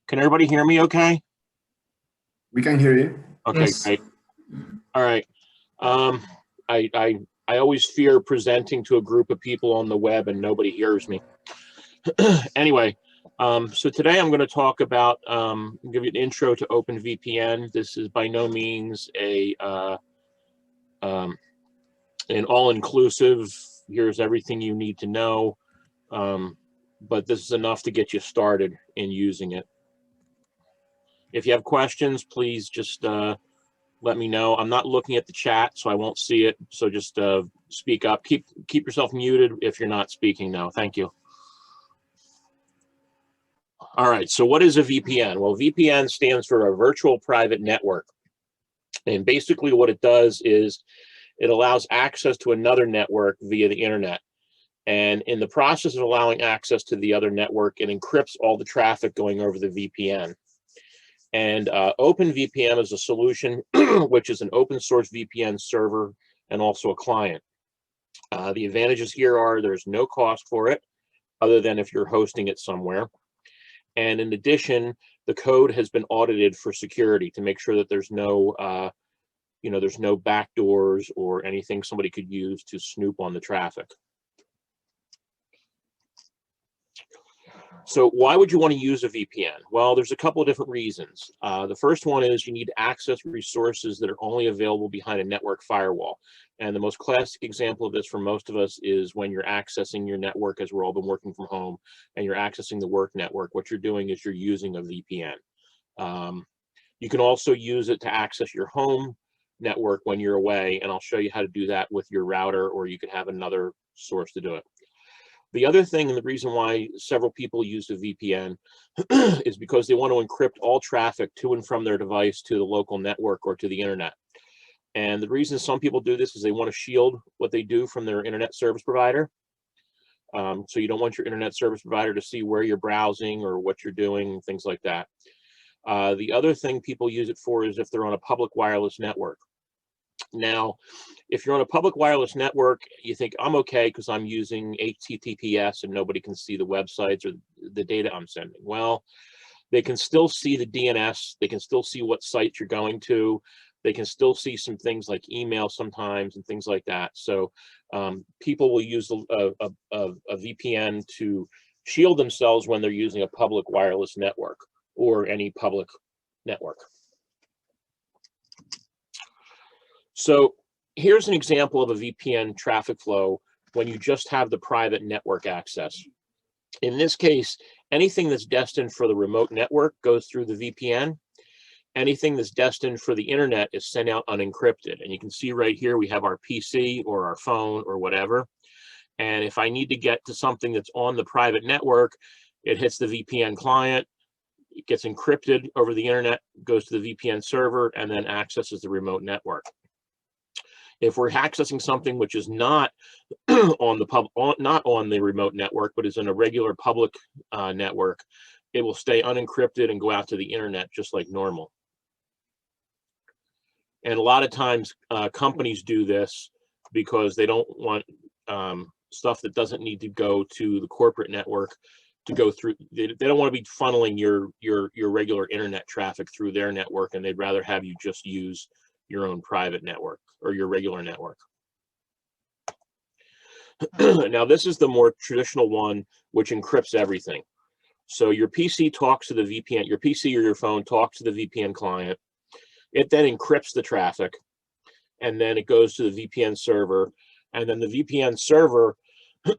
Can everybody hear me okay? We can hear you. Okay, Yes. great. All right. I always fear presenting to a group of people on the web and nobody hears me. Anyway, so today I'm going to talk about, give you an intro to Open VPN. This is by no means an all-inclusive, here's everything you need to know, but this is enough to get you started in using it. If you have questions, please just let me know. I'm not looking at the chat, so I won't see it. So just speak up. Keep yourself muted if you're not speaking now. Thank you. All right, so what is a VPN? Well, VPN stands for a virtual private network. And basically what it does is it allows access to another network via the internet. And in the process of allowing access to the other network, it encrypts all the traffic going over the VPN. And Open VPN is a solution, which is an open source VPN server and also a client. The advantages here are there's no cost for it, other than if you're hosting it somewhere. And in addition, the code has been audited for security to make sure that there's no, there's no backdoors or anything somebody could use to snoop on the traffic. So why would you want to use a VPN? Well, there's a couple of different reasons. The first one is you need to access resources that are only available behind a network firewall. And the most classic example of this for most of us is when you're accessing your network, as we're all been working from home, and you're accessing the work network. What you're doing is you're using a VPN. You can also use it to access your home network when you're away, and I'll show you how to do that with your router, or you could have another source to do it. The other thing, and the reason why several people use a VPN is because they want to encrypt all traffic to and from their device to the local network or to the internet. And the reason some people do this is they want to shield what they do from their internet service provider. So you don't want your internet service provider to see where you're browsing or what you're doing, things like that. The other thing people use it for is if they're on a public wireless network. Now, if you're on a public wireless network, you think I'm okay because I'm using HTTPS and nobody can see the websites or the data I'm sending. Well, they can still see the DNS. They can still see what sites you're going to. They can still see some things like email sometimes and things like that. So people will use a VPN to shield themselves when they're using a public wireless network or any public network. So here's an example of a VPN traffic flow when you just have the private network access. In this case, anything that's destined for the remote network goes through the VPN. Anything that's destined for the internet is sent out unencrypted. And you can see right here, we have our PC or our phone or whatever. And if I need to get to something that's on the private network, it hits the VPN client, it gets encrypted over the internet, goes to the VPN server, and then accesses the remote network. If we're accessing something which is not on the remote network, but is in a regular public network, it will stay unencrypted and go out to the internet just like normal. And a lot of times companies do this because they don't want stuff that doesn't need to go to the corporate network to go through. They don't want to be funneling your regular internet traffic through their network, and they'd rather have you just use your own private network or your regular network. Now, this is the more traditional one, which encrypts everything. So your PC talks to the VPN, your PC or your phone talks to the VPN client. It then encrypts the traffic, and then it goes to the VPN server, and then the VPN server,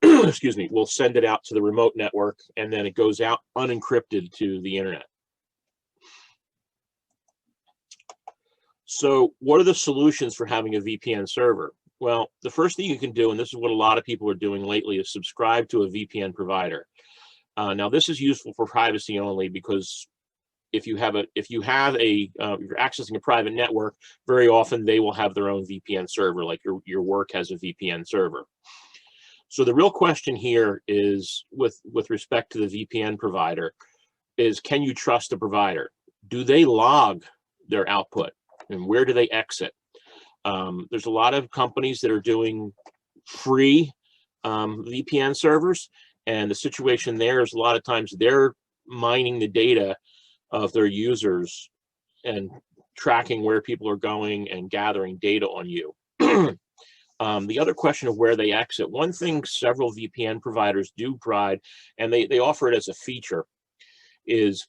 excuse me, will send it out to the remote network, and then it goes out unencrypted to the internet. So what are the solutions for having a VPN server? Well, the first thing you can do, and this is what a lot of people are doing lately, is subscribe to a VPN provider. Now, this is useful for privacy only because if you're accessing a private network, very often they will have their own VPN server, like your work has a VPN server. So the real question here is, with respect to the VPN provider, is can you trust the provider? Do they log their output? And where do they exit? There's a lot of companies that are doing free VPN servers, and the situation there is a lot of times they're mining the data of their users and tracking where people are going and gathering data on you. The other question of where they exit, one thing several VPN providers do provide, and they offer it as a feature, is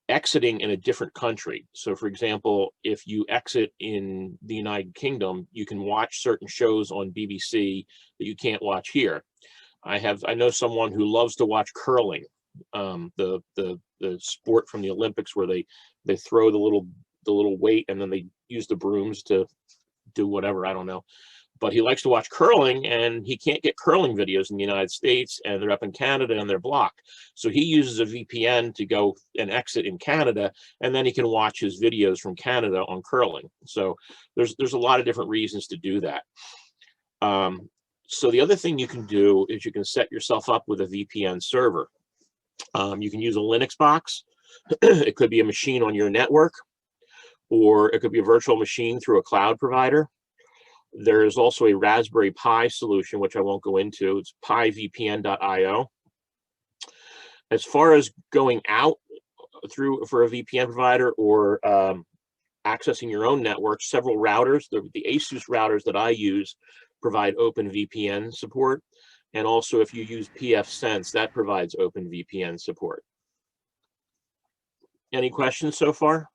exiting in a different country. So for example, if you exit in the United Kingdom, you can watch certain shows on BBC that you can't watch here. I know someone who loves to watch curling, the sport from the Olympics where they throw the little weight and then they use the brooms to do whatever, I don't know. But he likes to watch curling, and he can't get curling videos in the United States, and they're up in Canada and they're blocked. So he uses a VPN to go and exit in Canada, and then he can watch his videos from Canada on curling. So there's a lot of different reasons to do that. So the other thing you can do is you can set yourself up with a VPN server. You can use a Linux box. It could be a machine on your network, or it could be a virtual machine through a cloud provider. There is also a Raspberry Pi solution, which I won't go into. It's pivpn.io. As far as going out for a VPN provider or accessing your own network, several routers, the Asus routers that I use provide Open VPN support. And also if you use pfSense, that provides Open VPN support. Any questions so far?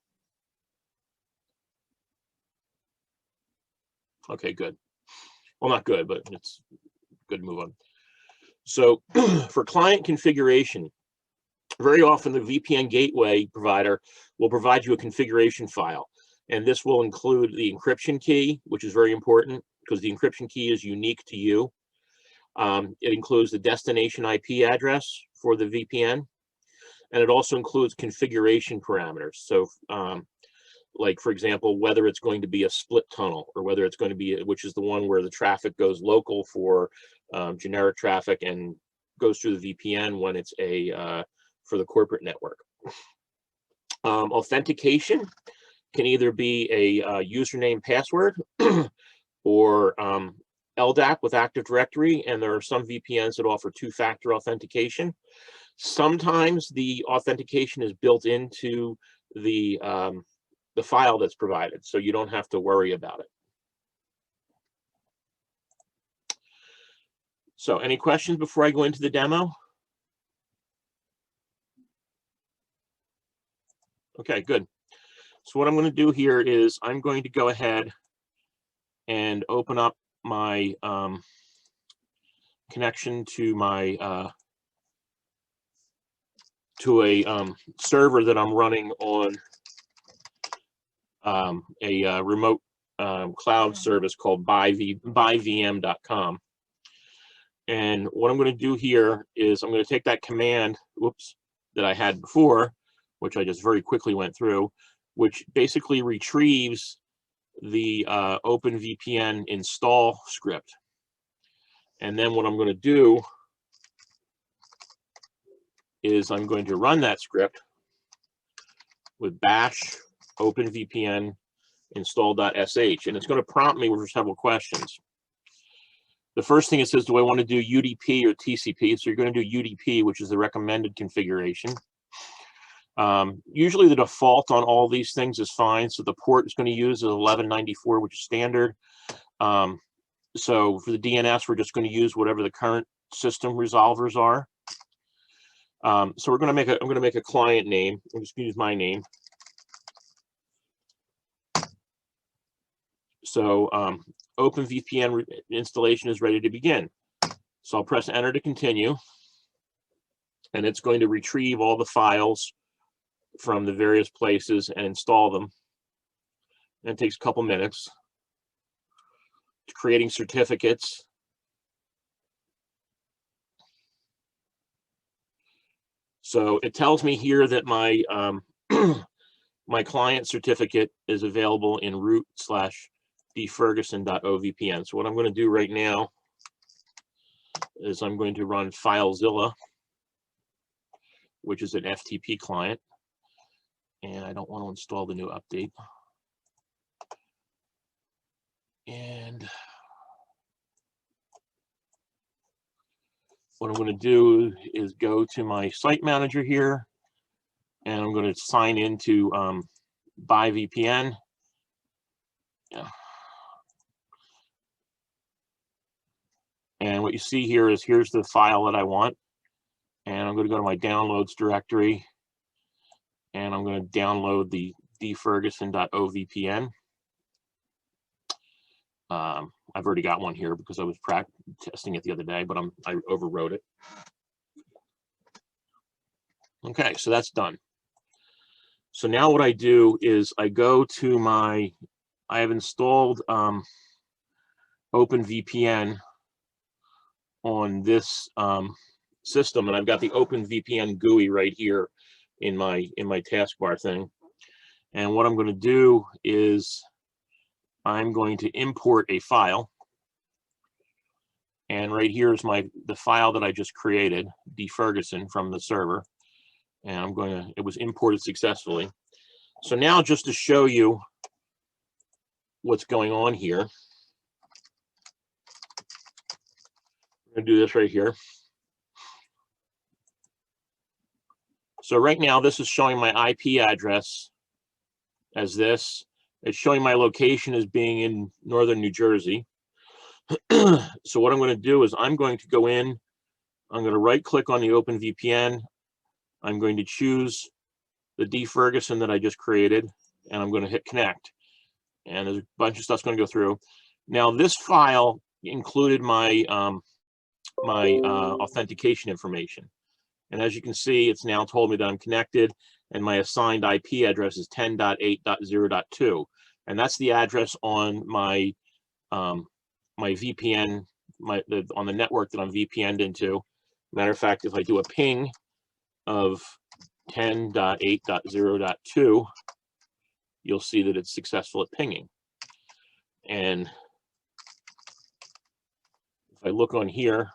Okay, good. Well, not good, but it's good to move on. So for client configuration, very often the VPN gateway provider will provide you a configuration file. And this will include the encryption key, which is very important because the encryption key is unique to you. It includes the destination IP address for the VPN. And it also includes configuration parameters. So like, for example, whether it's going to be a split tunnel or whether it's going to be, which is the one where the traffic goes local for generic traffic and goes through the VPN when it's for the corporate network. Authentication can either be a username password or LDAP with Active Directory, and there are some VPNs that offer two-factor authentication. Sometimes the authentication is built into the file that's provided, so you don't have to worry about it. So any questions before I go into the demo? Okay, good. So what I'm going to do here is I'm going to go ahead and open up my connection to my server that I'm running on a remote cloud service called byvm.com. And what I'm going to do here is I'm going to take that command, whoops, that I had before, which I just very quickly went through, which basically retrieves the Open VPN install script. And then what I'm going to do is I'm going to run that script with bash openvpn install.sh, and it's going to prompt me with several questions. The first thing it says, do I want to do UDP or TCP? So you're going to do UDP, which is the recommended configuration. Usually the default on all these things is fine. So the port it's going to use is 1194, which is standard. So for the DNS, we're just going to use whatever the current system resolvers are. So I'm going to make a client name. I'm just going to use my name. So Open VPN installation is ready to begin. So I'll press enter to continue, and it's going to retrieve all the files from the various places and install them. And it takes a couple minutes. It's creating certificates. So it tells me here that my my client certificate is available in root/dferguson.ovpn. So what I'm going to do right now is I'm going to run FileZilla, which is an FTP client, and I don't want to install the new update. And what I'm going to do is go to my site manager here. and I'm going to sign into by VPN. Yeah. And what you see here is here's the file that I want. And I'm going to go to my downloads directory. And I'm going to download the dferguson.ovpn. I've already got one here because I was testing it the other day, but I overwrote it. Okay, so that's done. So now what I do is I go to I have installed Open VPN on this system, and I've got the Open VPN GUI right here in my taskbar thing. And what I'm going to do is I'm going to import a file, and right here is the file that I just created, dferguson, from the server, and it was imported successfully. So now, just to show you what's going on here, I'm going to do this right here. So right now, this is showing my IP address as this. It's showing my location as being in northern New Jersey. So what I'm going to do is I'm going to go in, I'm going to right click on the Open VPN. I'm going to choose the dferguson that I just created, and I'm going to hit connect. And there's a bunch of stuff's going to go through. Now this file included my authentication information. And as you can see, it's now told me that I'm connected, and my assigned IP address is 10.8.0.2. And that's the address on my my VPN, on the network that I'm VPN'd into. Matter of fact, if I do a ping of 10.8.0.2, you'll see that it's successful at pinging. And if I look on here,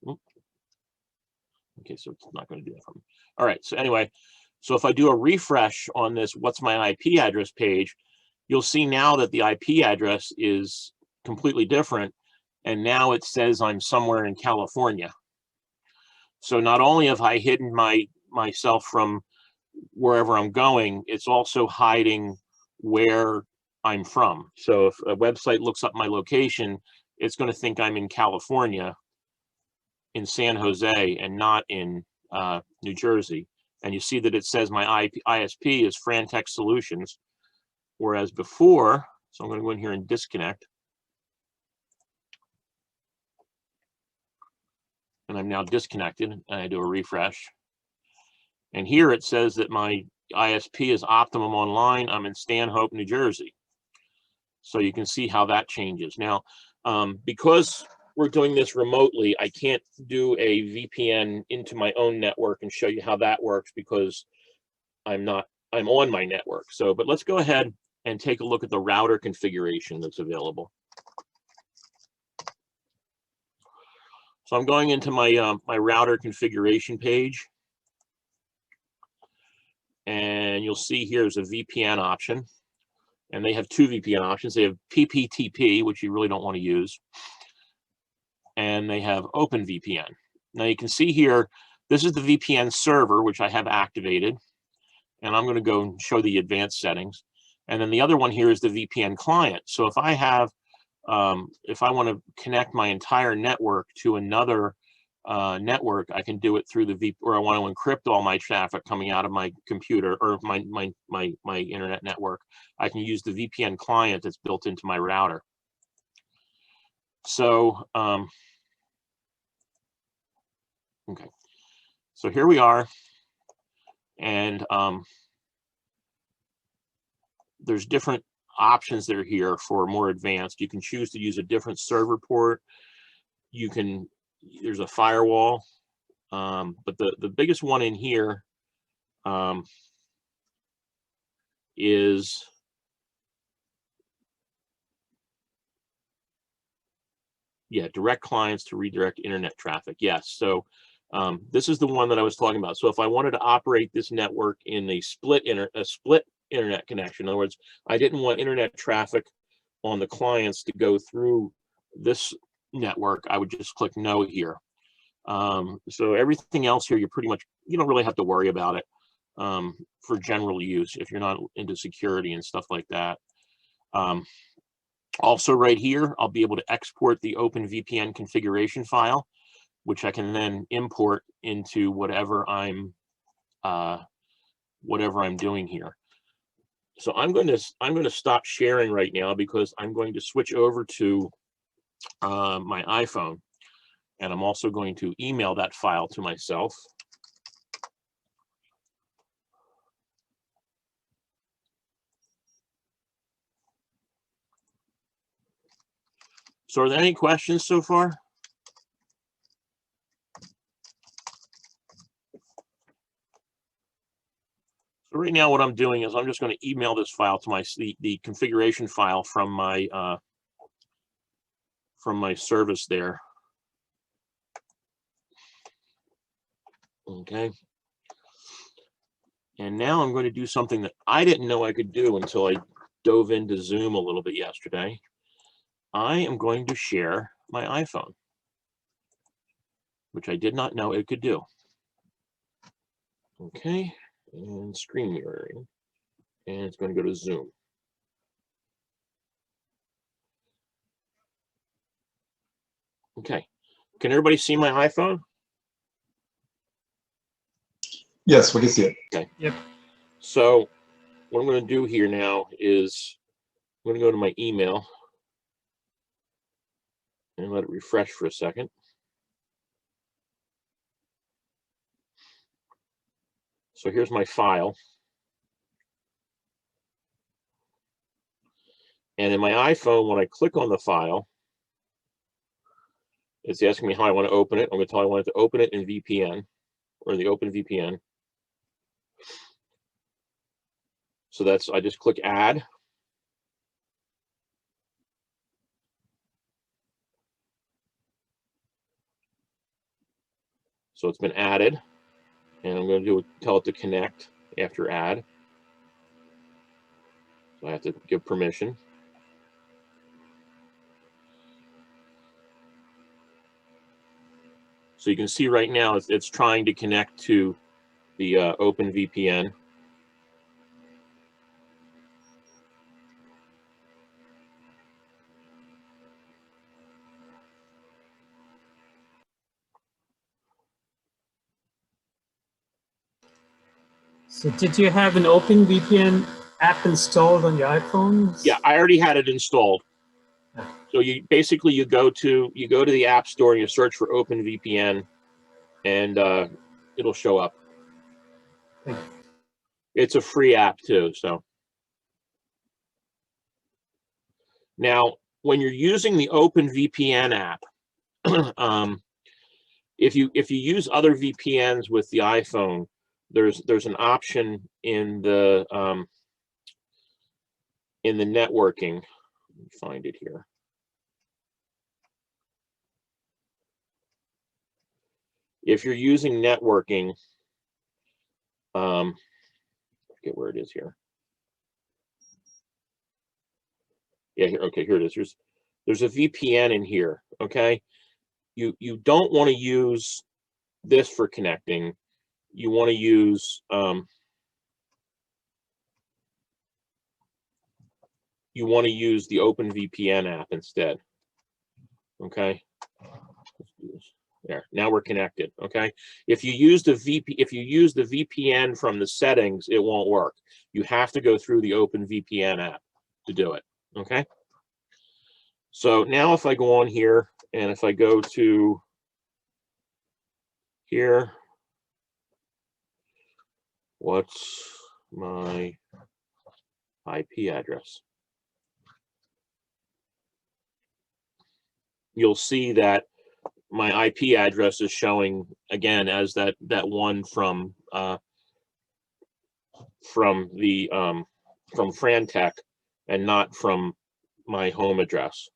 okay, so it's not going to do that for me. All right, so anyway, so if I do a refresh on this what's my IP address page, you'll see now that the IP address is completely different, and now it says I'm somewhere in California. So not only have I hidden myself from wherever I'm going, it's also hiding where I'm from. So if a website looks up my location, it's going to think I'm in California, in San Jose, and not in New Jersey. And you see that it says my ISP is Frantech Solutions, whereas before, so I'm going to go in here and disconnect. And I'm now disconnected, and I do a refresh. And here it says that my ISP is Optimum Online. I'm in Stanhope, New Jersey. So you can see how that changes. Now, because we're doing this remotely, I can't do a VPN into my own network and show you how that works because I'm on my network. So, but let's go ahead and take a look at the router configuration that's available. So I'm going into my my router configuration page, and you'll see here's a VPN option, and they have two VPN options. They have PPTP, which you really don't want to use, and they have Open VPN. Now you can see here, this is the VPN server, which I have activated, and I'm going to go and show the advanced settings. And then the other one here is the VPN client. So if I have if I want to connect my entire network to another network, I can do it through the or I want to encrypt all my traffic coming out of my computer or my internet network, I can use the VPN client that's built into my router. So okay, so here we are, and there's different options that are here for more advanced. You can choose to use a different server port. You can, there's a firewall, but the biggest one in here is direct clients to redirect internet traffic. Yes, so this is the one that I was talking about. So if I wanted to operate this network in a split internet connection, in other words, I didn't want internet traffic on the clients to go through this network, I would just click no here. So everything else here, you don't really have to worry about it. for general use if you're not into security and stuff like that. Also right here, I'll be able to export the Open VPN configuration file, which I can then import into whatever I'm doing here. So I'm going to stop sharing right now because I'm going to switch over to my iPhone, and I'm also going to email that file to myself. So are there any questions so far? So right now what I'm doing is I'm just going to email this file to the configuration file from my service there. Okay. And now I'm going to do something that I didn't know I could do until I dove into Zoom a little bit yesterday. I am going to share my iPhone, which I did not know it could do. Okay, and screen mirroring, and it's going to go to Zoom. Okay, can everybody see my iPhone? Yes, we can see it. Okay. Yep. So what I'm going to do here now is I'm going to go to my email and let it refresh for a second. So here's my file. And in my iPhone, when I click on the file, it's asking me how I want to open it. I'm going to tell it I want it to open it in VPN, or the Open VPN. So I just click add. So it's been added, and I'm going to tell it to connect after add. So I have to give permission. So you can see right now it's trying to connect to the Open VPN. So did you have an Open VPN app installed on your iPhone? Yeah, I already had it installed. So you basically you go to the App Store and you search for Open VPN, and it'll show up. It's a free app too. So now, when you're using the Open VPN app, if you use other VPNs with the iPhone, there's an option in the networking. Let me find it here. If you're using networking, I forget where it is here. Yeah, here. Okay, here it is. There's a VPN in here. Okay, you don't want to use this for connecting. You want to use the Open VPN app instead. Okay. Let's do this. There. Now we're connected. Okay. If you use the VPN from the settings, it won't work. You have to go through the Open VPN app to do it. Okay. So now if I go on here and if I go to here, what's my IP address? You'll see that my IP address is showing again as that one from Frantech and not from my home address.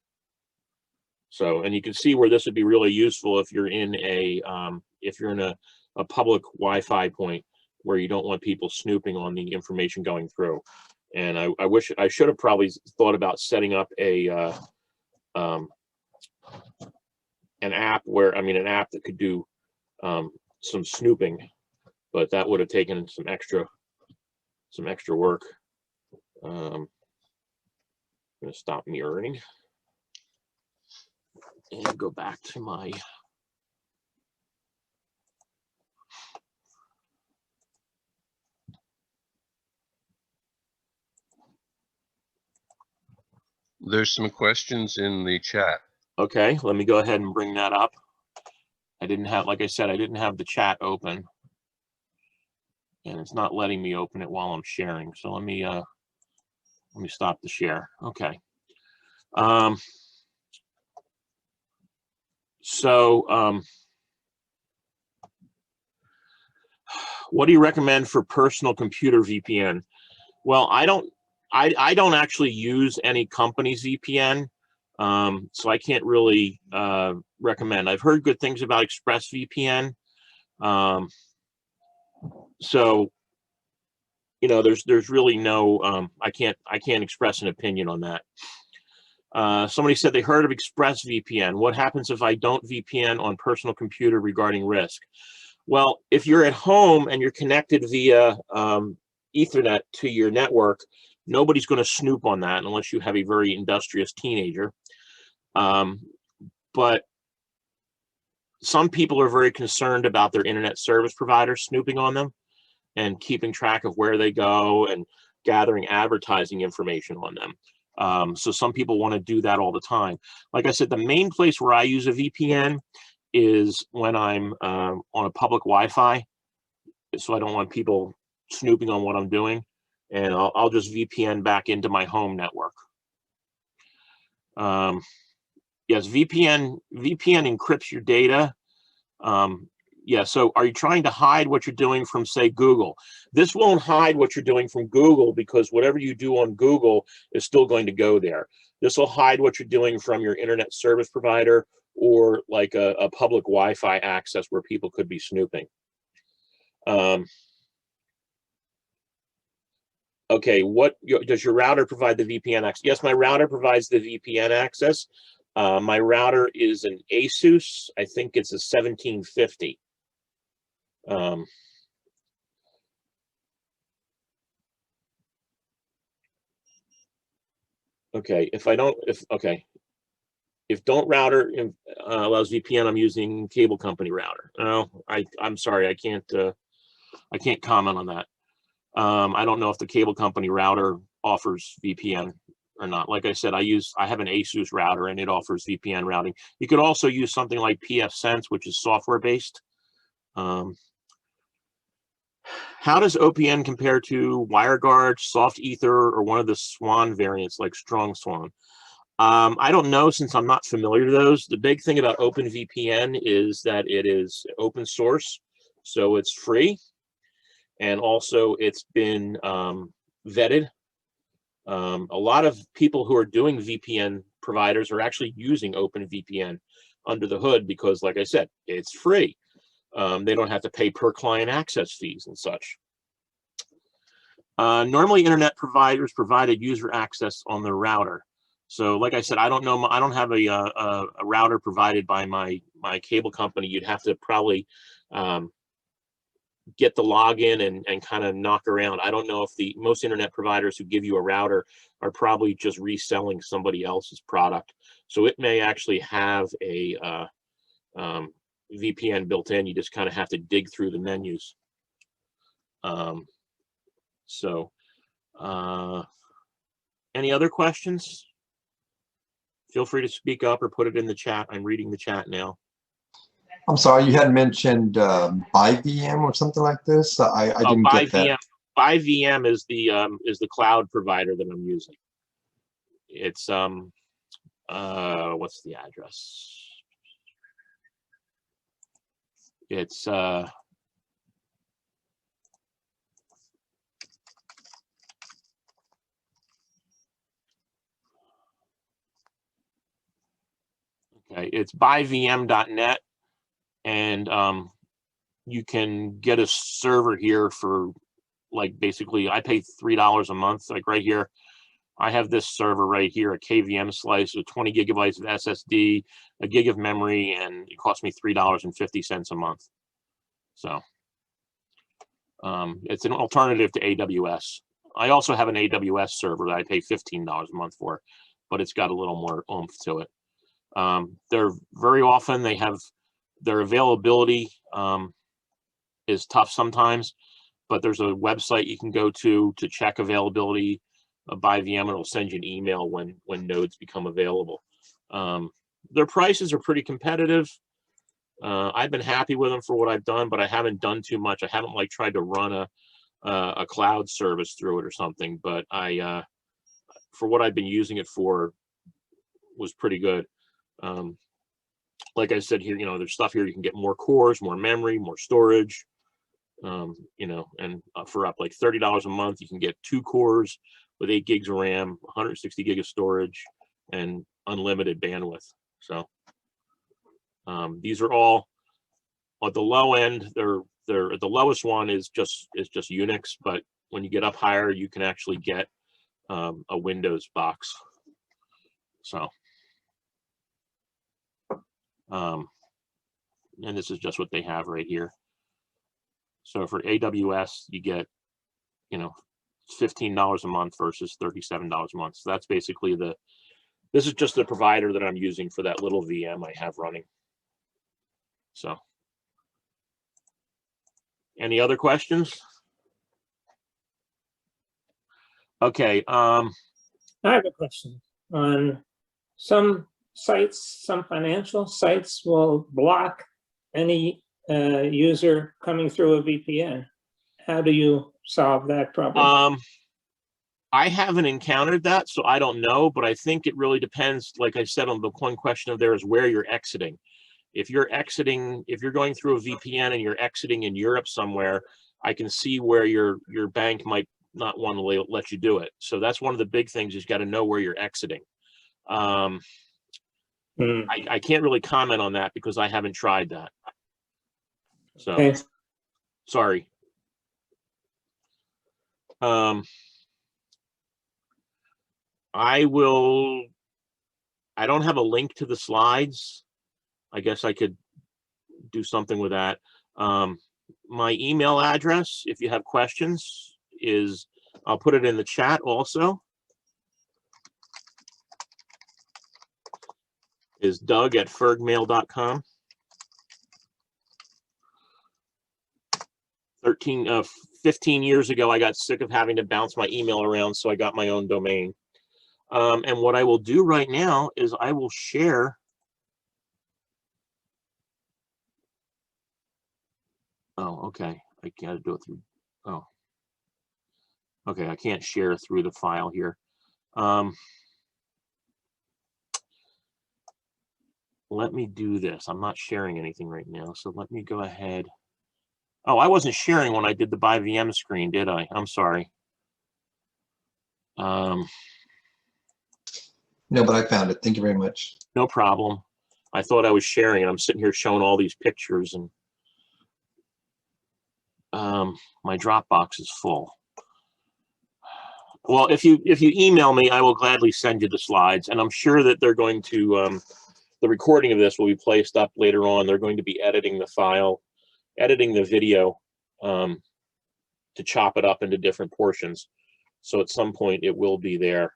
So, and you can see where this would be really useful if you're in a public Wi-Fi point where you don't want people snooping on the information going through. And I wish I should have probably thought about setting up an app that could do some snooping, but that would have taken some extra some extra work. I'm going to stop mirroring and go back to my There's some questions in the chat. Okay, let me go ahead and bring that up. I didn't have, like I said, I didn't have the chat open, and it's not letting me open it while I'm sharing. So let me stop the share. Okay. What do you recommend for personal computer VPN? Well, I don't actually use any company's VPN, so I can't really recommend. I've heard good things about ExpressVPN, so you know, there's really no I can't express an opinion on that. Somebody said they heard of ExpressVPN. What happens if I don't VPN on personal computer regarding risk? Well, if you're at home and you're connected via Ethernet to your network, nobody's going to snoop on that unless you have a very industrious teenager. But some people are very concerned about their internet service providers snooping on them and keeping track of where they go and gathering advertising information on them. So some people want to do that all the time. Like I said, the main place where I use a VPN is when I'm on a public Wi-Fi, so I don't want people snooping on what I'm doing, and I'll just VPN back into my home network. Yes, VPN encrypts your data. Yeah, so are you trying to hide what you're doing from, say, Google? This won't hide what you're doing from Google, because whatever you do on Google is still going to go there. This will hide what you're doing from your internet service provider or like a public Wi-Fi access where people could be snooping. Okay, does your router provide the VPN access? Yes, my router provides the VPN access. My router is an Asus. I think it's a 1750. Okay, if don't router allows VPN, I'm using cable company router. No, I'm sorry, I can't comment on that. I don't know if the cable company router offers VPN or not. Like I said, I have an Asus router and it offers VPN routing. You could also use something like pfSense, which is software based. How does OPN compare to WireGuard, Soft Ether, or one of the Swan variants like Strong Swan? I don't know, since I'm not familiar with those. The big thing about Open VPN is that it is open source, so it's free, and also it's been vetted. A lot of people who are doing VPN providers are actually using Open VPN under the hood because, like I said, it's free. They don't have to pay per client access fees and such. Normally, internet providers provided user access on the router. So, like I said, I don't know. I don't have a router provided by my cable company. You'd have to probably get the login and kind of knock around. I don't know if most internet providers who give you a router are probably just reselling somebody else's product. So it may actually have a VPN built in. You just kind of have to dig through the menus. Any other questions? Feel free to speak up or put it in the chat. I'm reading the chat now. I'm sorry, you had mentioned ByVM or something like this. I didn't get that. ByVM is the cloud provider that I'm using. It's what's the address? It's okay, it's byvm.net, and you can get a server here for, like, basically I pay $3 a month. Like right here, I have this server right here, a KVM slice with 20 gigabytes of SSD, a gig of memory, and it costs me $3.50 a month. So It's an alternative to AWS. I also have an AWS server that I pay $15 a month for, but it's got a little more oomph to it. They're very often, they have their availability is tough sometimes, but there's a website you can go to check availability by VM, and it'll send you an email when nodes become available. Their prices are pretty competitive. I've been happy with them for what I've done, but I haven't done too much. I haven't like tried to run a cloud service through it or something, but I for what I've been using it for was pretty good. Like I said here, there's stuff here you can get more cores, more memory, more storage, and for up like $30 a month, you can get 2 cores with 8 gigs of RAM, 160 gig of storage, and unlimited bandwidth. So these are all at the low end. They're the lowest one is just Unix, but when you get up higher, you can actually get a Windows box. So and this is just what they have right here. So for AWS, you get $15 a month versus $37 a month. So that's basically this is just the provider that I'm using for that little VM I have running. So any other questions? Okay. I have a question. On some sites, some financial sites will block any user coming through a VPN. How do you solve that problem? I haven't encountered that, so I don't know, but I think it really depends. Like I said, on the one question of there is where you're exiting. If you're going through a VPN and you're exiting in Europe somewhere, I can see where your bank might not want to let you do it. So that's one of the big things, is you got to know where you're exiting. I can't really comment on that because I haven't tried that. So Okay. sorry. I don't have a link to the slides. I guess I could do something with that. My email address, if you have questions, is, I'll put it in the chat also, is doug@fergmail.com. 15 years ago, I got sick of having to bounce my email around, so I got my own domain. And what I will do right now is I will share. Oh, okay. I gotta do it through. Oh, okay. I can't share through the file here. Let me do this. I'm not sharing anything right now, so let me go ahead. Oh, I wasn't sharing when I did the by VM screen, did I? I'm sorry. No, but I found it. Thank you very much. No problem. I thought I was sharing, and I'm sitting here showing all these pictures, and my Dropbox is full. Well, if you email me, I will gladly send you the slides, and I'm sure that they're going to, the recording of this will be placed up later on. They're going to be editing the file, editing the video to chop it up into different portions. So at some point it will be there.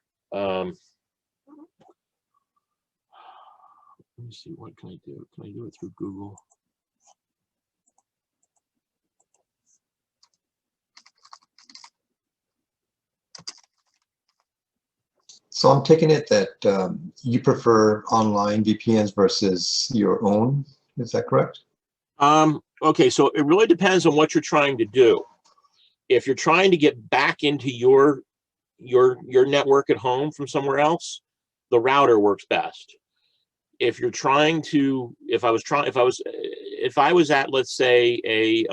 Let me see, what can I do? Can I do it through Google? So I'm taking it that you prefer online VPNs versus your own. Is that correct? Okay, so it really depends on what you're trying to do. If you're trying to get back into your network at home from somewhere else, the router works best. If you're trying to, if I was at, let's say, a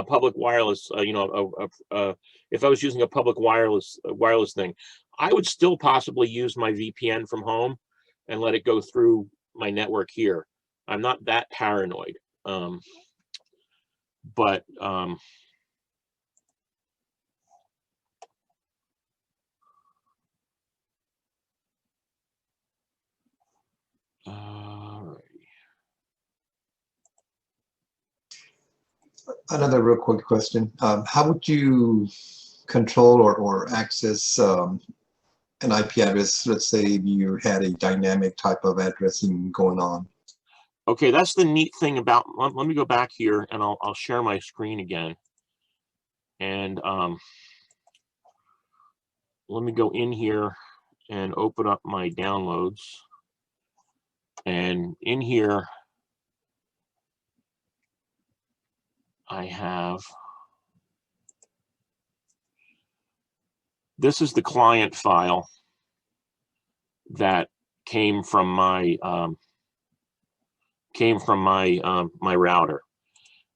public wireless, if I was using a public wireless thing, I would still possibly use my VPN from home and let it go through my network here. I'm not that paranoid, but Another real quick question. How would you control or access an IP address? Let's say you had a dynamic type of addressing going on. Okay, that's the neat thing about, let me go back here and I'll share my screen again. And let me go in here and open up my downloads. And in here, I have, this is the client file that came from my my router.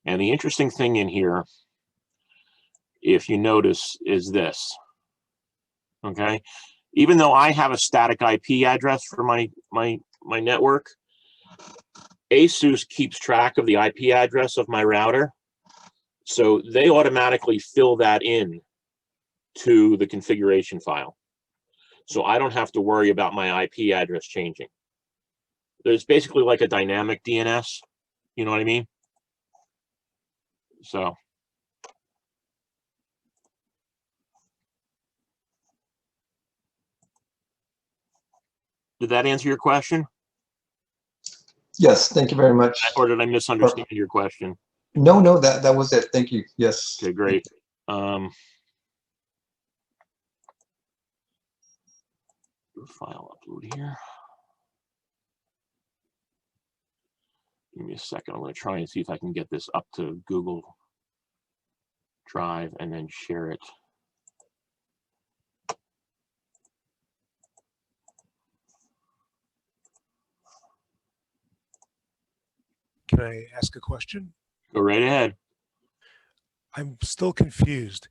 And the interesting thing in here, if you notice, is this. Okay, even though I have a static IP address for my network, ASUS keeps track of the IP address of my router, so they automatically fill that in to the configuration file. So I don't have to worry about my IP address changing. There's basically like a dynamic DNS, you know what I mean? So. Did that answer your question? Yes, thank you very much. Or did I misunderstand your question? No, that was it. Thank you. Yes. Okay, great. File upload here. Give me a second. I'm going to try and see if I can get this up to Google Drive and then share it. Can I ask a question? Go right ahead. I'm still confused.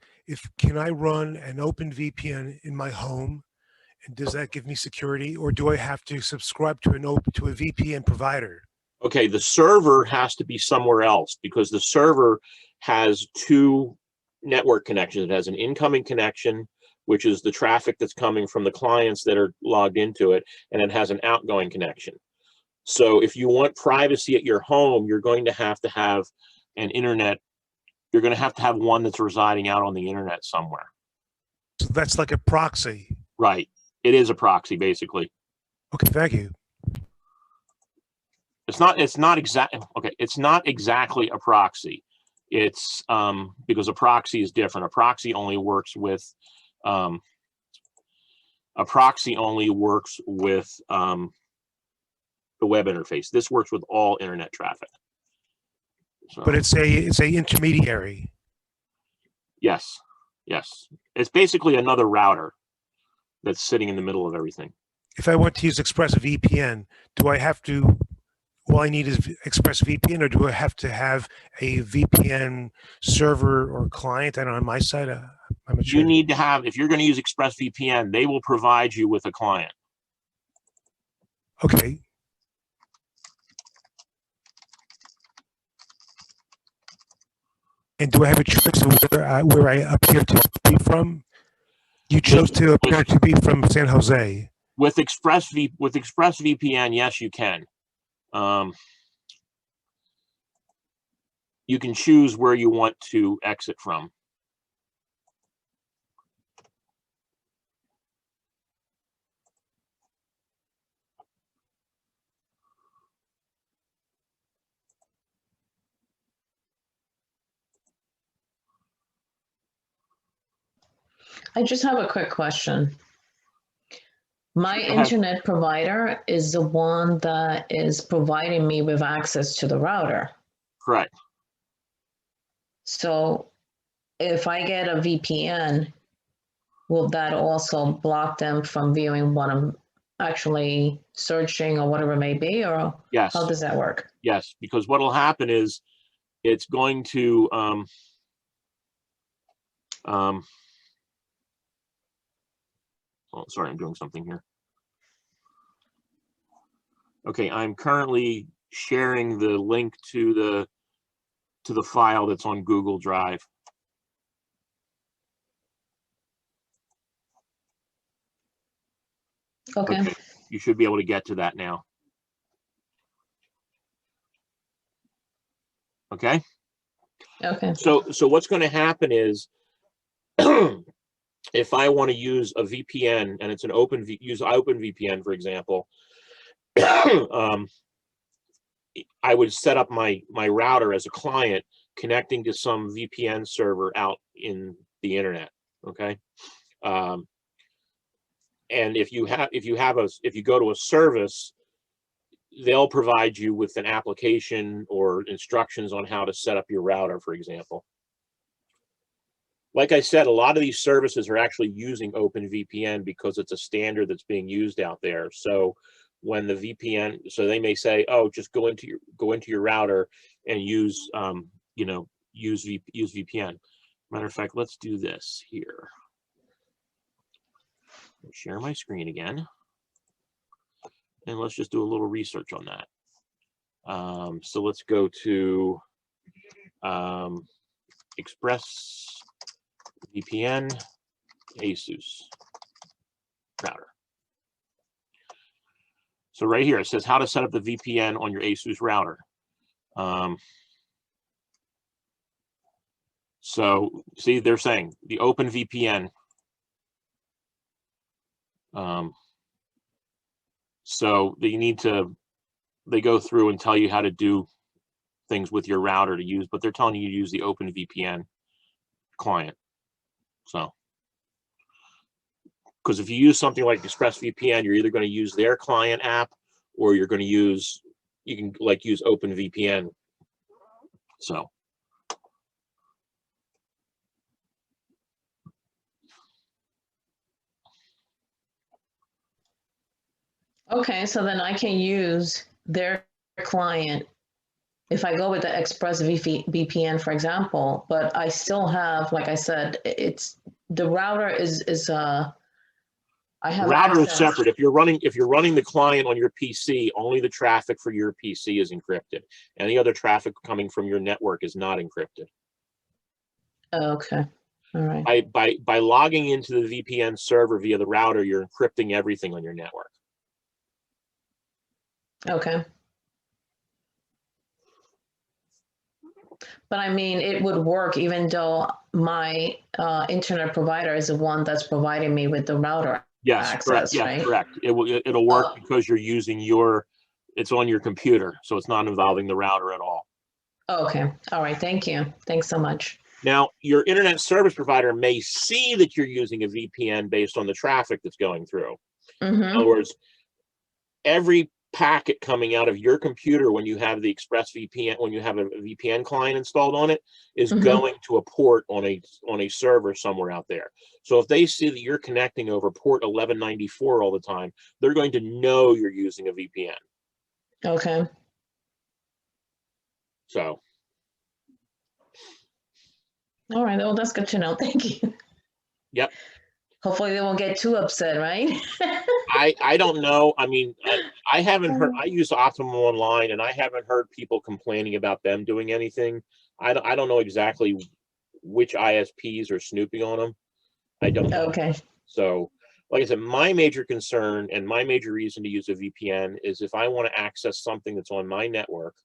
Can I run an Open VPN in my home, and does that give me security, or do I have to subscribe to a VPN provider? Okay, the server has to be somewhere else because the server has two network connections. It has an incoming connection, which is the traffic that's coming from the clients that are logged into it, and it has an outgoing connection. So if you want privacy at your home, you're going to have an internet. You're going to have one that's residing out on the internet somewhere. So that's like a proxy. Right. It is a proxy, basically. Okay, thank you. It's not exactly a proxy. It's because a proxy is different. A proxy only works with the web interface. This works with all internet traffic. So, but it's a intermediary. Yes. It's basically another router that's sitting in the middle of everything. If I want to use ExpressVPN, do I have to? All I need is ExpressVPN, or do I have to have a VPN server or client? I don't know, on my side. I'm not sure. You need to have, if you're going to use ExpressVPN, they will provide you with a client. Okay. And do I have a choice of where I appear to be from? You chose to appear to be from San Jose. With ExpressVPN, yes, you can. You can choose where you want to exit from. I just have a quick question. My internet provider is the one that is providing me with access to the router. Correct. So if I get a VPN, will that also block them from viewing what I'm actually searching or whatever it may be, or yes. How does that work? Yes, because what will happen is it's going to oh, sorry, I'm doing something here. Okay, I'm currently sharing the link to the file that's on Google Drive. Okay. You should be able to get to that now. Okay. Okay. So what's going to happen is, if I want to use a VPN and it's an use Open VPN, for example, I would set up my router as a client connecting to some VPN server out in the internet. Okay. And if you go to a service, they'll provide you with an application or instructions on how to set up your router, for example. Like I said, a lot of these services are actually using Open VPN because it's a standard that's being used out there. So when the VPN, so they may say, oh, just go into your router and use use VPN. Matter of fact, let's do this here. Share my screen again, and let's just do a little research on that. So let's go to Express VPN ASUS router. So right here, it says how to set up the VPN on your ASUS router. So see, they're saying the Open VPN. So they go through and tell you how to do things with your router to use, but they're telling you to use the Open VPN client. So, because if you use something like ExpressVPN, you're either going to use their client app, or you're going to use use Open VPN. So. Okay, so then I can use their client if I go with the Express VPN, for example, but I still have, like I said, it's the router is I have Router is access. separate. If you're running the client on your PC, only the traffic for your PC is encrypted. Any other traffic coming from your network is not encrypted. Okay. All right. By logging into the VPN server via the router, you're encrypting everything on your network. Okay. But I mean, it would work even though my internet provider is the one that's providing me with the router Yes, access, correct. Yes, right? correct. It'll work because you're using it's on your computer, so it's not involving the router at all. Okay. All right. Thank you. Thanks so much. Now, your internet service provider may see that you're using a VPN based on the traffic that's going through. Mm-hmm. In other words, every packet coming out of your computer when you have the ExpressVPN, when you have a VPN client installed on it, is going to a port on a server somewhere out there. So if they see that you're connecting over port 1194 all the time, they're going to know you're using a VPN. Okay. So. All right. Well, that's good to know. Thank you. Yep. Hopefully they won't get too upset, right? I don't know. I mean, I haven't heard. I use Optimum Online, and I haven't heard people complaining about them doing anything. I don't know exactly which ISPs are snooping on them. I don't know. Okay. So, like I said, my major concern and my major reason to use a VPN is if I want to access something that's on my network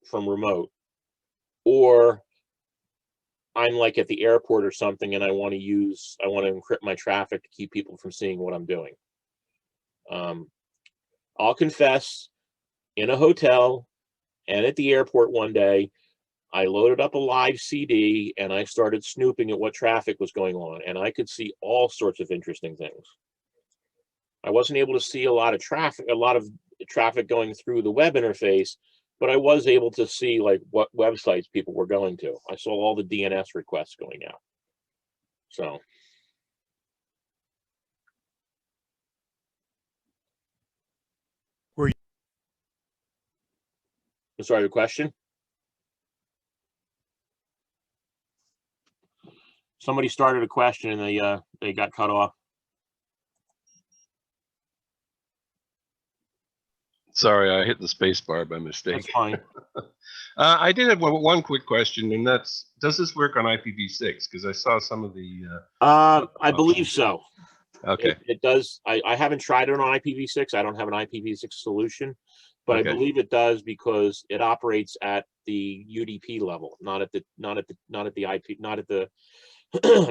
from remote, or I'm like at the airport or something and I want to encrypt my traffic to keep people from seeing what I'm doing. I'll confess, in a hotel and at the airport one day, I loaded up a live CD and I started snooping at what traffic was going on, and I could see all sorts of interesting things. I wasn't able to see a lot of traffic going through the web interface, but I was able to see like what websites people were going to. I saw all the DNS requests going out. So. Sorry, the question? Somebody started a question and they got cut off. Sorry, I hit the space bar by mistake. That's fine. I did have one quick question, and that's, does this work on IPv6? Because I saw some of the... I believe so. Okay. It does. I haven't tried it on IPv6. I don't have an IPv6 solution, but okay. I believe it does because it operates at the UDP level, not at the IP, not at the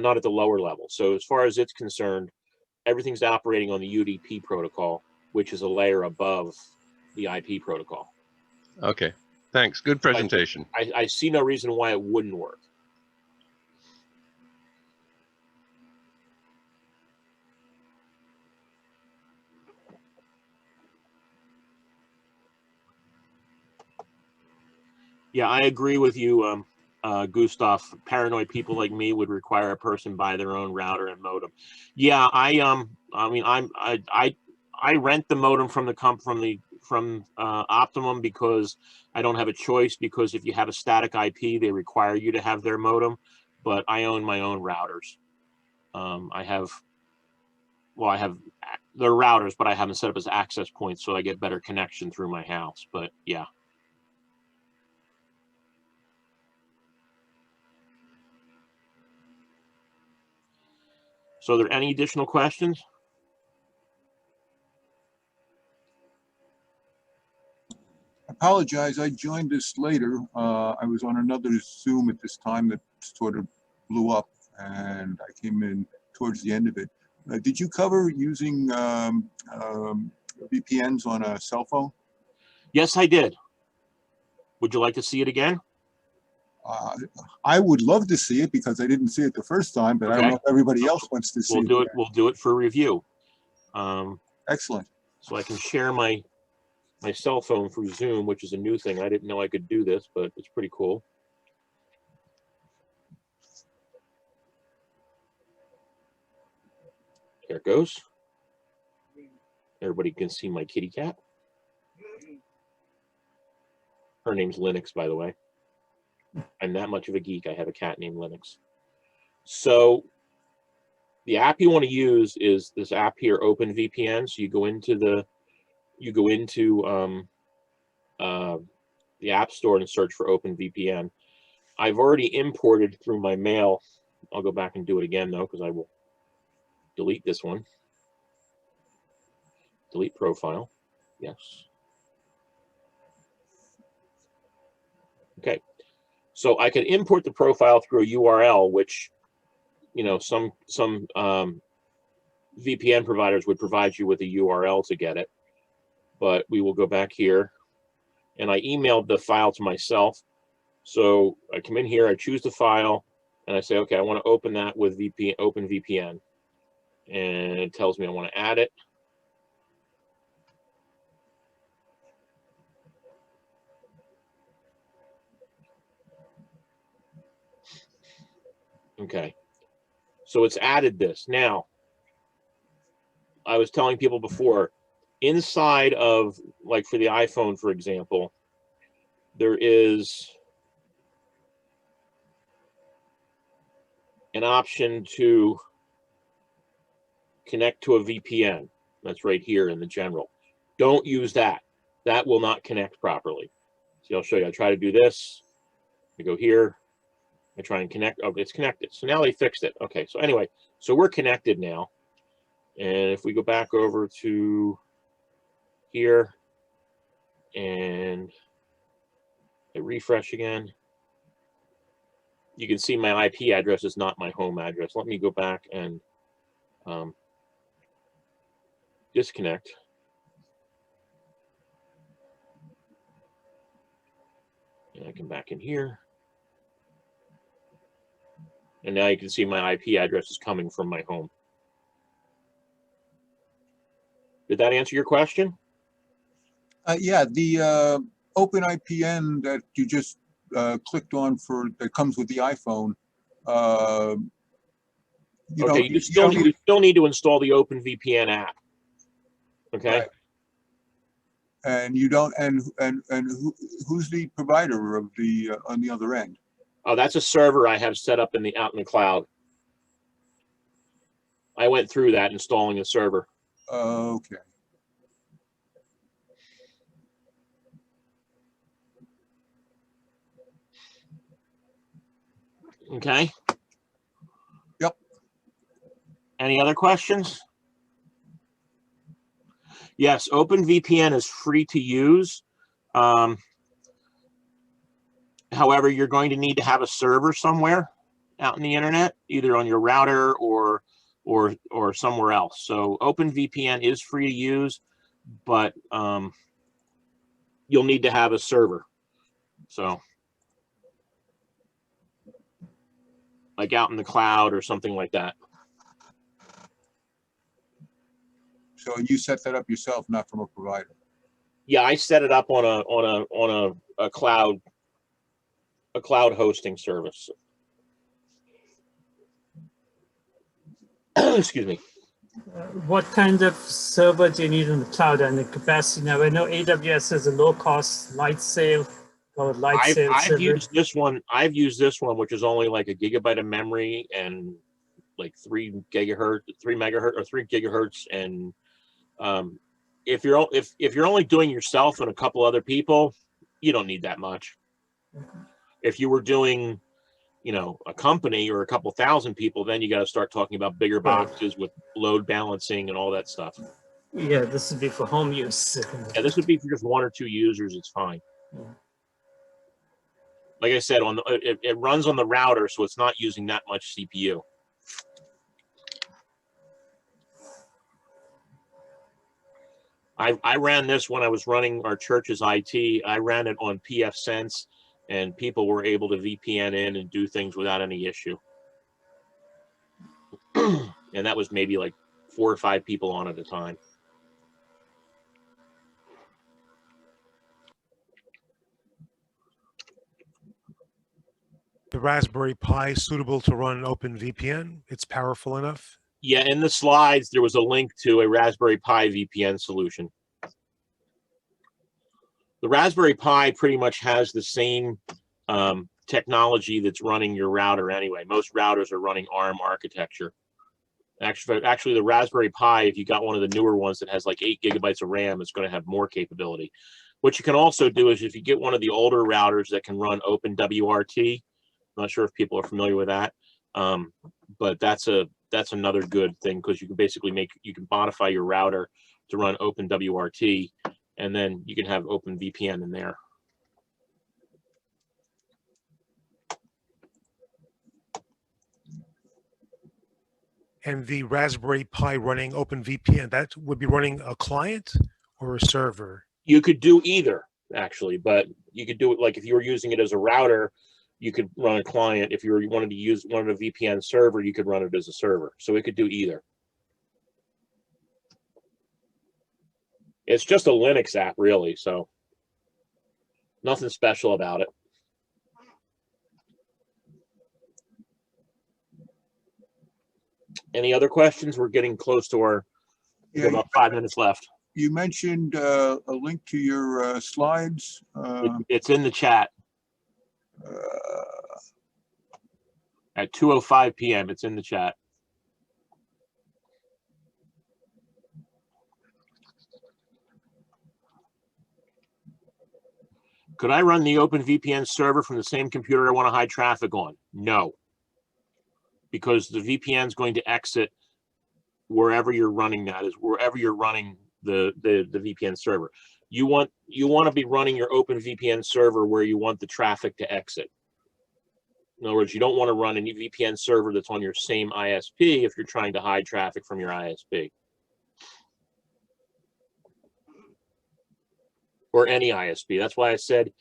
not at the lower level. So as far as it's concerned, everything's operating on the UDP protocol, which is a layer above the IP protocol. Okay, thanks. Good presentation. I see no reason why it wouldn't work. Yeah, I agree with you, Gustav. Paranoid people like me would require a person buy their own router and modem. Yeah, I mean, I rent the modem from Optimum because I don't have a choice, because if you have a static IP, they require you to have their modem. But I own my own routers. I have they're routers, but I have them set up as access points so I get better connection through my house. But yeah. So are there any additional questions? Apologize, I joined this later. I was on another Zoom at this time that sort of blew up, and I came in towards the end of it. Did you cover using VPNs on a cell phone? Yes, I did. Would you like to see it again? I would love to see it because I didn't see it the first time, but I don't know if everybody else wants to see it. We'll do it for review. Excellent. So I can share my cell phone through Zoom, which is a new thing. I didn't know I could do this, but it's pretty cool. There it goes. Everybody can see my kitty cat. Her name's Linux, by the way. I'm that much of a geek. I have a cat named Linux. So the app you want to use is this app here, Open VPN. So you go into the App Store and search for Open VPN. I've already imported through my mail. I'll go back and do it again though, because I will delete this one. Delete profile. Yes. Okay. So I can import the profile through a URL, which, you know, some VPN providers would provide you with a URL to get it. But we will go back here, and I emailed the file to myself. So I come in here, I choose the file, and I say, okay, I want to open that with Open VPN, and it tells me I want to add it. Okay, so it's added this. Now, I was telling people before, inside of, like for the iPhone, for example, there is an option to connect to a VPN. That's right here in the general. Don't use that. That will not connect properly. See, I'll show you. I try to do this. I go here. I try and connect. Oh, it's connected. So now they fixed it. Okay, so anyway, so we're connected now. And if we go back over to here and I refresh again, you can see my IP address is not my home address. Let me go back and disconnect. And I come back in here. And now you can see my IP address is coming from my home. Did that answer your question? Yeah, the Open IPN that you just clicked on that comes with the iPhone. You still need to install the Open VPN app. Okay. Right. And you don't, and who's the provider of the on the other end? Oh, that's a server I have set up out in the cloud. I went through that installing a server. Okay. Okay. Yep. Any other questions? Yes, Open VPN is free to use. However, you're going to need to have a server somewhere out in the internet, either on your router or somewhere else. So OpenVPN is free to use, but you'll need to have a server. So like out in the cloud or something like that. So you set that up yourself, not from a provider? Yeah, I set it up on a cloud hosting service. Excuse me. What kind of server do you need in the cloud and the capacity? Now, I know AWS has a low-cost light sail or light sail I've server. used this one. I've used this one, which is only like a gigabyte of memory and like 3 megahertz or 3 gigahertz. And if you're only doing yourself and a couple other people, you don't need that much. If you were doing, a company or a couple thousand people, then you got to start talking about bigger boxes with load balancing and all that stuff. Yeah, this would be for home use. Yeah, this would be for just 1 or 2 users. It's fine. Yeah. Like I said, it runs on the router, so it's not using that much CPU. I ran this when I was running our church's IT. I ran it on pfSense, and people were able to VPN in and do things without any issue. And that was maybe like 4 or 5 people on at a time. The Raspberry Pi suitable to run OpenVPN? It's powerful enough? Yeah, in the slides, there was a link to a Raspberry Pi VPN solution. The Raspberry Pi pretty much has the same technology that's running your router anyway. Most routers are running ARM architecture. Actually, the Raspberry Pi, if you got one of the newer ones that has like 8 gigabytes of RAM, it's going to have more capability. What you can also do is if you get one of the older routers that can run Open WRT, I'm not sure if people are familiar with that, but that's another good thing, because you can basically you can modify your router to run Open WRT, and then you can have Open VPN in there. And the Raspberry Pi running OpenVPN, that would be running a client or a server? You could do either, actually, but you could do it like if you were using it as a router, you could run a client. If you wanted to use one of the VPN server, you could run it as a server. So it could do either. It's just a Linux app, really, so nothing special about it. Any other questions? We're getting close to our about 5 minutes left. You mentioned a link to your slides. It's in the chat at 2:05 p.m. It's in the chat. Could I run the OpenVPN server from the same computer I want to hide traffic on? No, because the VPN is going to exit wherever you're running that is, wherever you're running the VPN server. You want to be running your OpenVPN server where you want the traffic to exit. In other words, you don't want to run any VPN server that's on your same ISP if you're trying to hide traffic from your ISP. Or any ISP. That's why I said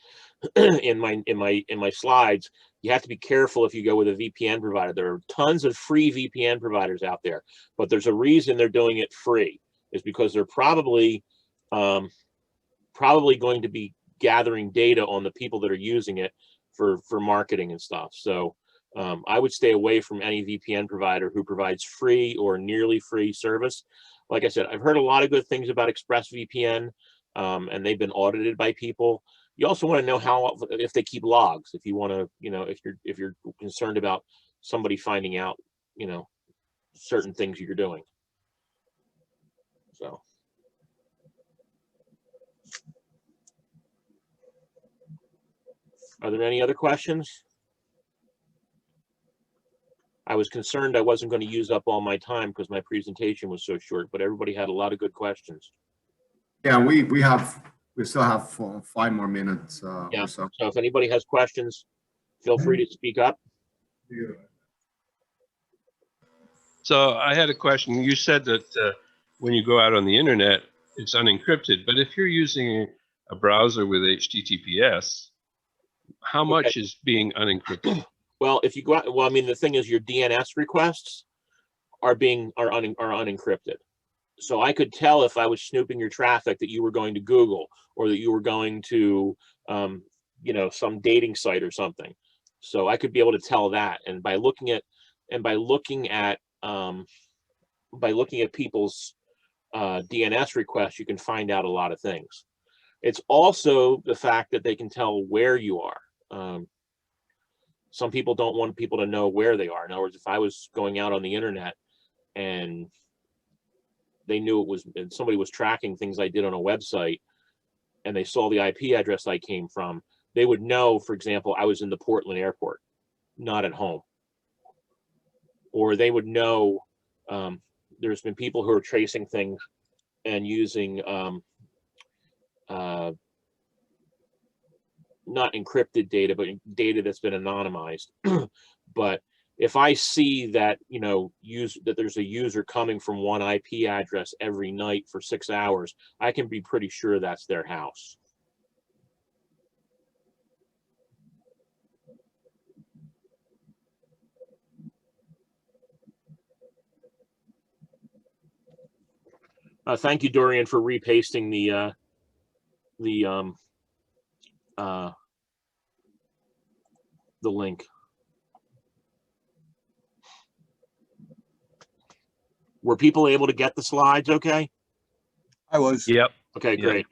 in my slides, you have to be careful if you go with a VPN provider. There are tons of free VPN providers out there, but there's a reason they're doing it free. Is because they're probably going to be gathering data on the people that are using it for marketing and stuff. So I would stay away from any VPN provider who provides free or nearly free service. Like I said, I've heard a lot of good things about ExpressVPN. And they've been audited by people. You also want to know if they keep logs. If you want to, if you're concerned about somebody finding out, certain things you're doing. So. Are there any other questions? I was concerned I wasn't going to use up all my time because my presentation was so short, but everybody had a lot of good questions. Yeah, we have We still have 5 more minutes Yeah. or so. So if anybody has questions, feel free to speak up. So I had a question. You said that when you go out on the internet, it's unencrypted, but if you're using a browser with HTTPS, how much is being unencrypted? Well, if you go out, well, I mean, the thing is, your DNS requests are unencrypted. So I could tell if I was snooping your traffic that you were going to Google or that you were going to, you know, some dating site or something. So I could be able to tell that, and by looking at people's DNS requests, you can find out a lot of things. It's also the fact that they can tell where you are. Some people don't want people to know where they are. In other words, if I was going out on the internet and they knew it was, and somebody was tracking things I did on a website and they saw the IP address I came from, they would know, for example, I was in the Portland airport, not at home. Or they would know, there's been people who are tracing things and using not encrypted data, but data that's been anonymized. But if I see that, you know, that there's a user coming from one IP address every night for 6 hours, I can be pretty sure that's their house. Thank you, Dorian, for repasting the link. Were people able to get the slides okay? I was. Yep. Okay, Yep. great.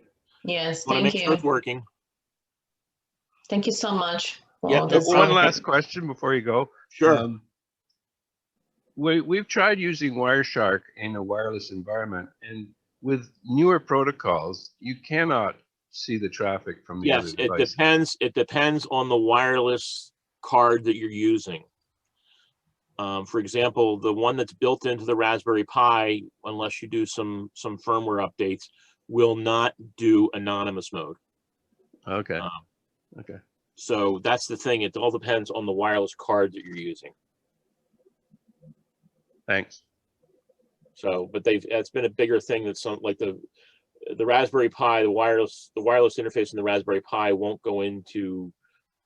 Yes, Want to thank make sure you. it's working. Thank you so much. for Yeah, all no this. problem. One last question before you go. Sure. We've tried using Wireshark in a wireless environment, and with newer protocols, you cannot see the traffic from the other Yes, it device. depends. It depends on the wireless card that you're using. For example, the one that's built into the Raspberry Pi, unless you do some firmware updates, will not do anonymous mode. Okay. Okay. So that's the thing. It all depends on the wireless card that you're using. Thanks. So, but it's been a bigger thing that some, like the Raspberry Pi, the wireless interface in the Raspberry Pi won't go into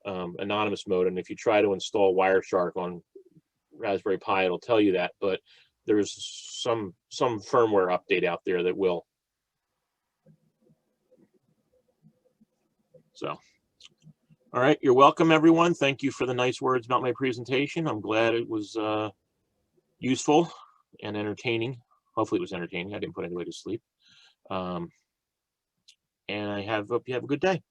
anonymous mode. And if you try to install Wireshark on Raspberry Pi, it'll tell you that, but there's some firmware update out there that will. So, all right, you're welcome, everyone. Thank you for the nice words about my presentation. I'm glad it was useful and entertaining. Hopefully it was entertaining. I didn't put anybody to sleep. And hope you have a good day.